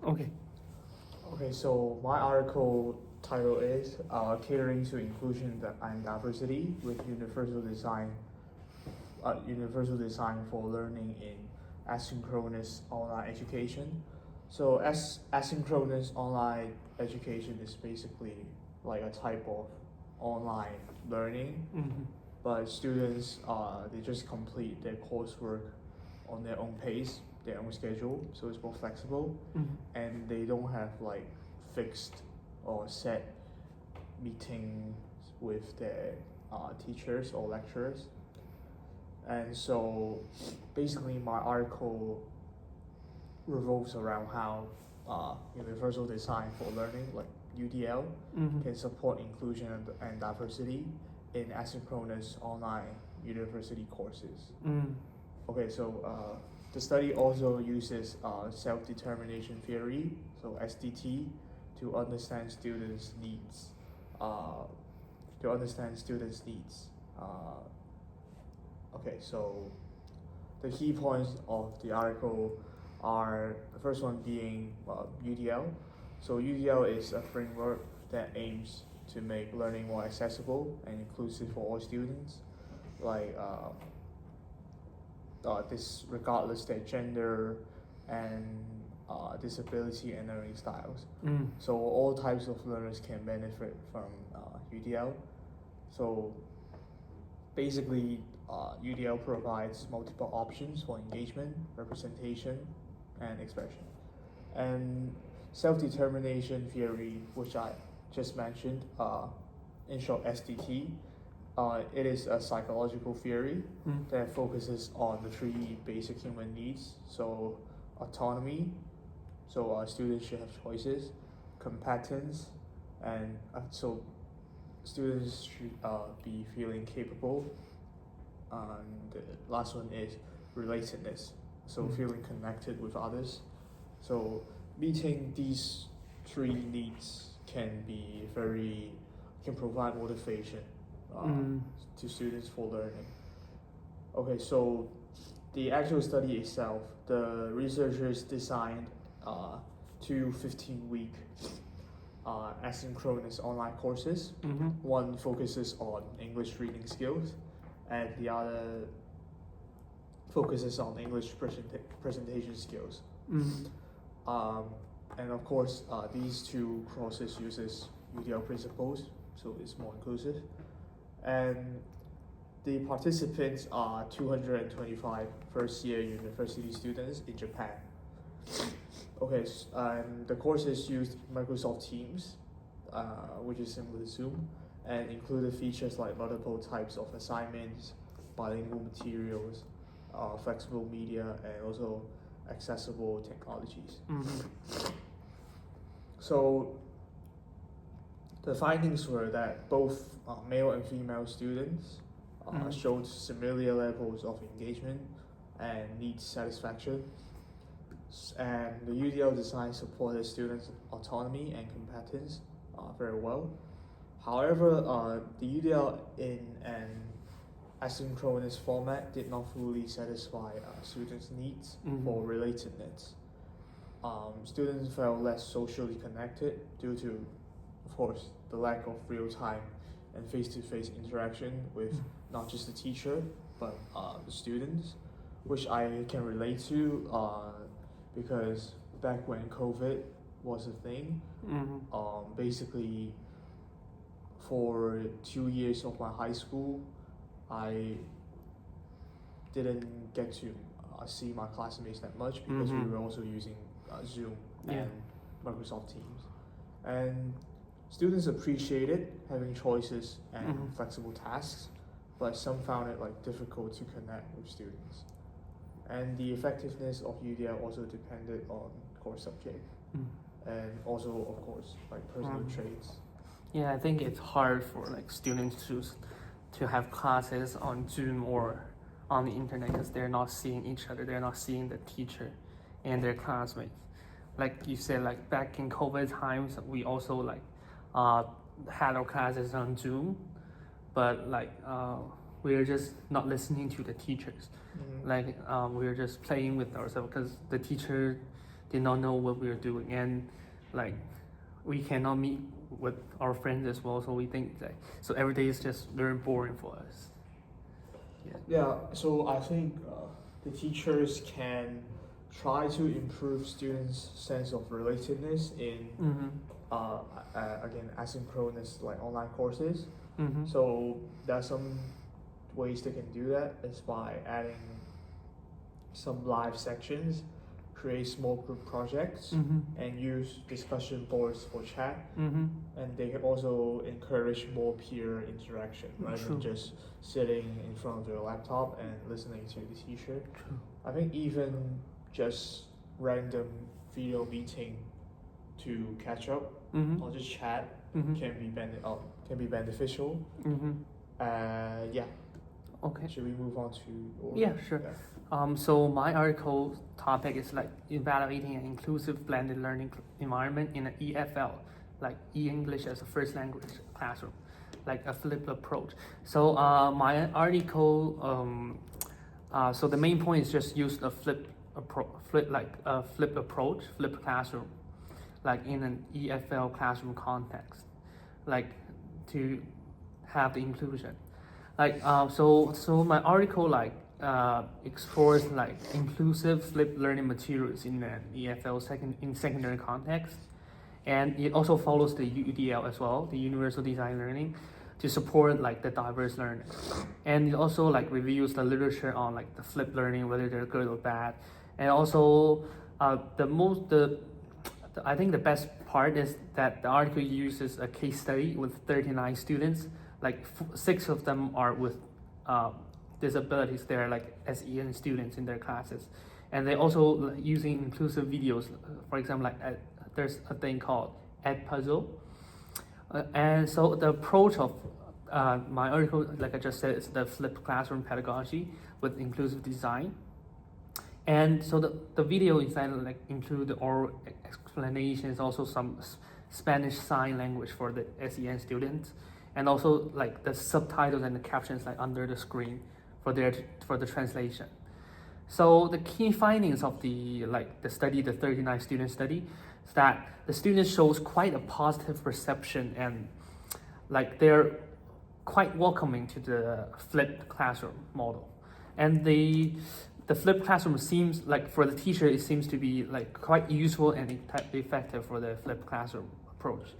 Okay. Okay, so my article title is Catering to Inclusion and Diversity with Universal Design for Learning in Asynchronous Online Education. So asynchronous online education is basically like a type of online learning, Mm-hmm. but students they just complete their coursework on their own pace, their own schedule, so it's more flexible, Mm-hmm. and they don't have like fixed or set meetings with their teachers or lecturers. And so basically my article revolves around how universal design for learning, like UDL, Mm-hmm. can support inclusion and diversity in asynchronous online university courses. Mm. Okay, so the study also uses self-determination theory, so SDT, to understand students' needs. Uh, to understand students' needs. Okay, so the key points of the article are the first one being UDL. So UDL is a framework that aims to make learning more accessible and inclusive for all students, like this regardless their gender and disability and learning styles. Mm. So all types of learners can benefit from UDL. So basically, UDL provides multiple options for engagement, representation, and expression. And self-determination theory, which I just mentioned, in short SDT, it is a psychological theory that focuses on the three basic human needs. So autonomy, so students should have choices, competence, and so students should be feeling capable. And the last one is relatedness, so feeling connected with others. So meeting these three needs can provide motivation to students for learning. Okay, so the actual study itself, the researchers designed two 15-week asynchronous online courses. Mm-hmm. One focuses on English reading skills, and the other focuses on English presentation skills. Mm-hmm. And of course, these two courses uses UDL principles, so it's more inclusive. And the participants are 225 first-year university students in Japan. Okay, the courses used Microsoft Teams, which is similar to Zoom, and included features like multiple types of assignments, bilingual materials, flexible media, and also accessible technologies. Mm-hmm. So the findings were that both male and female students showed similar levels of engagement and need satisfaction. And the UDL design supported students' autonomy and competence very well. However, the UDL in an asynchronous format did not fully satisfy students' needs for relatedness. Students felt less socially connected due to, of course, the lack of real-time and face-to-face interaction with not just the teacher, but the students, which I can relate to because back when COVID was a thing, basically for 2 years of my high school, I didn't get to see my classmates that much because we were also using Zoom and Microsoft Teams. And students appreciated having choices and flexible tasks, but some found it like difficult to connect with students. And the effectiveness of UDL also depended on course subject and also, of course, like personal traits. Yeah, I think it's hard for like students to have classes on Zoom or on the internet because they're not seeing each other, they're not seeing the teacher and their classmates. Like you said, like back in COVID times, we also like had our classes on Zoom, but like we're just not listening to the teachers. Like we're just playing with ourselves because the teacher did not know what we were doing, and like we cannot meet with our friends as well. So we think that so every day is just very boring for us. Yeah, so I think the teachers can try to improve students' sense of relatedness in again asynchronous like online courses. So there's some ways they can do that is by adding some live sections, create small group projects, and use discussion boards for chat. And they can also encourage more peer interaction rather than just sitting in front of their laptop and listening to the teacher. I think even just random video meeting to catch up or just chat can be beneficial. Yeah. Okay. Should we move on to? Yeah, sure. So my article topic is like evaluating an inclusive blended learning environment in an EFL, like E-English as a first language classroom, like a flipped approach. So my article, so the main point is just use the flipped classroom, like in an EFL classroom context, like to have the inclusion. Like so my article like explores like inclusive flipped learning materials in an EFL secondary context, and it also follows the UDL as well, the Universal Design Learning, to support like the diverse learning, and it also like reviews the literature on like the flipped learning, whether they're good or bad, and also I think the best part is that the article uses a case study with 39 students. Like 6 of them are with disabilities. They're like SEN students in their classes, and they also using inclusive videos. For example, like there's a thing called Edpuzzle, and so the approach of my article, like I just said, is the flipped classroom pedagogy with inclusive design. And so the video inside like include the oral explanations, also some Spanish sign language for the SEN students, and also like the subtitles and the captions like under the screen for the translation. So the key findings of the 39 student study is that the students shows quite a positive perception, and like they're quite welcoming to the flipped classroom model. And the flipped classroom seems like for the teacher, it seems to be like quite useful and effective for the flipped classroom approach.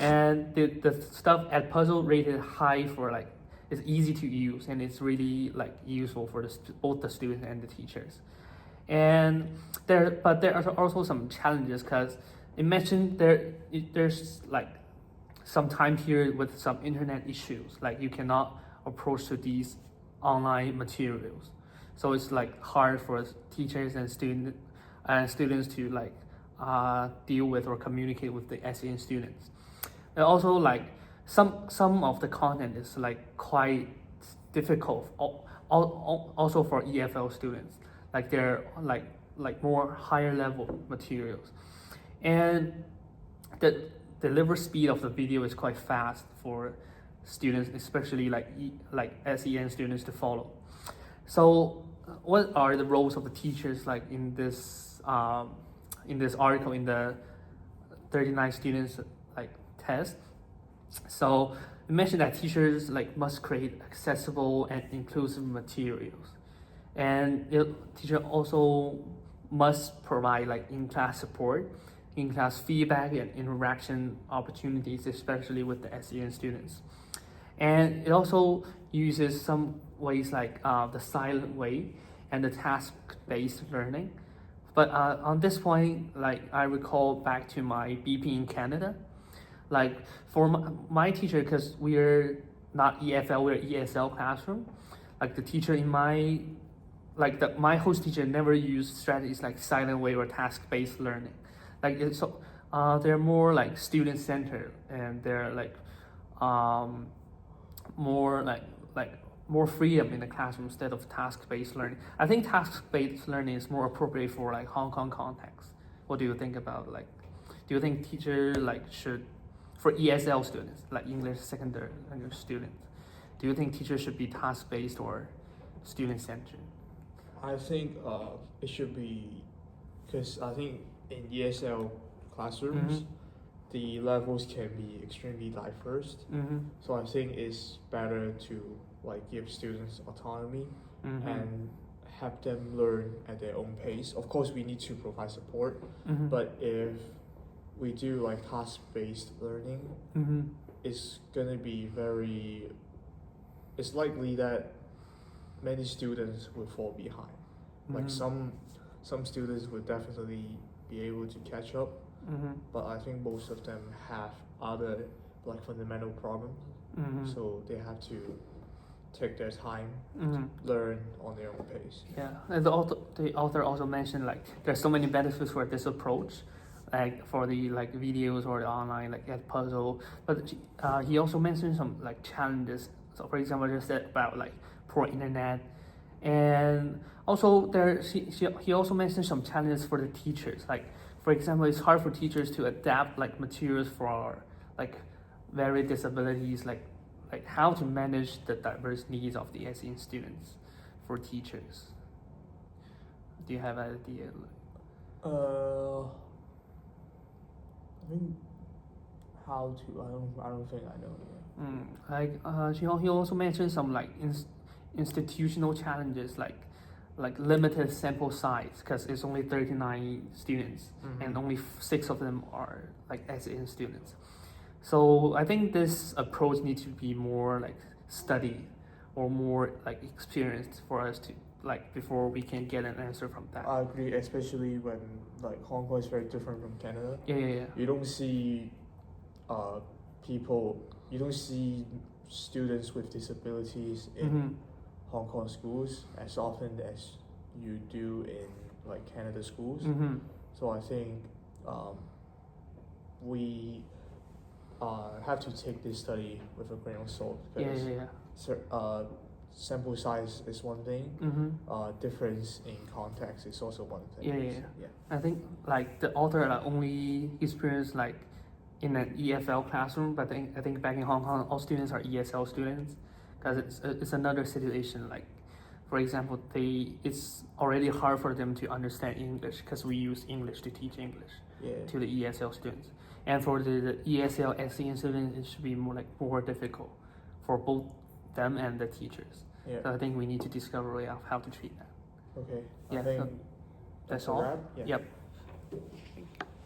And the stuff at Puzzle rated high for like it's easy to use, and it's really like useful for both the students and the teachers. And there are also some challenges, because imagine there's like some time period with some internet issues, like you cannot approach to these online materials. So it's like hard for teachers and students to like deal with or communicate with the SEN students. And also like some of the content is like quite difficult also for EFL students. Like they're like more higher level materials, and the delivery speed of the video is quite fast for students, especially like SEN students to follow. So what are the roles of the teachers like in this article, in the 39 students like test? So we mentioned that teachers like must create accessible and inclusive materials, and teacher also must provide like in-class support, in-class feedback and interaction opportunities, especially with the SEN students. And it also uses some ways like the silent way and the task-based learning. But on this point, like I recall back to my BP in Canada, like for my teacher, because we're not EFL, we're ESL classroom, like the teacher in my host teacher never used strategies like silent way or task-based learning. Like they're more like student-centered, and they're like more freedom in the classroom instead of task-based learning. I think task-based learning is more appropriate for like Hong Kong context. What do you think about like? Do you think teacher like should, for ESL students, like English secondary language students, do you think teachers should be task-based or student-centered? I think it should be, because I think in ESL classrooms, the levels can be extremely diverse. So I think it's better to like give students autonomy and have them learn at their own pace. Of course, we need to provide support, but if we do like task-based learning, it's gonna be very. It's likely that many students will fall behind. Like some students will definitely be able to catch up, but I think most of them have other like fundamental problems, so they have to take their time to learn on their own pace. Yeah, and the author also mentioned like there's so many benefits for this approach, like for the like videos or the online like Edpuzzle, but he also mentioned some like challenges. So for example, just said about like poor internet, and also he also mentioned some challenges for the teachers. Like for example, it's hard for teachers to adapt like materials for like varied disabilities, like how to manage the diverse needs of the SEN students for teachers. Do you have an idea? I think how to. I don't think I know. He also mentioned some like institutional challenges like limited sample size because it's only 39 students and only 6 of them are like SEN students. So I think this approach needs to be more like studied or more like experienced for us to like before we can get an answer from that. I agree, especially when like Hong Kong is very different from Canada. Yeah. You don't see people. You don't see students with disabilities in Hong Kong schools as often as you do in like Canada schools. So I think we have to take this study with a grain of salt. Yeah. Sample size is one thing. Difference in context is also one thing. Yeah. I think like the author like only experienced like in an EFL classroom, but I think back in Hong Kong, all students are ESL students because it's another situation. Like, for example, it's already hard for them to understand English because we use English to teach English to the ESL students, and for the ESL SEN students, it should be more difficult for both them and the teachers. So I think we need to discover a way of how to treat that. Okay. Yeah. I think so that's all. wrap? Yep.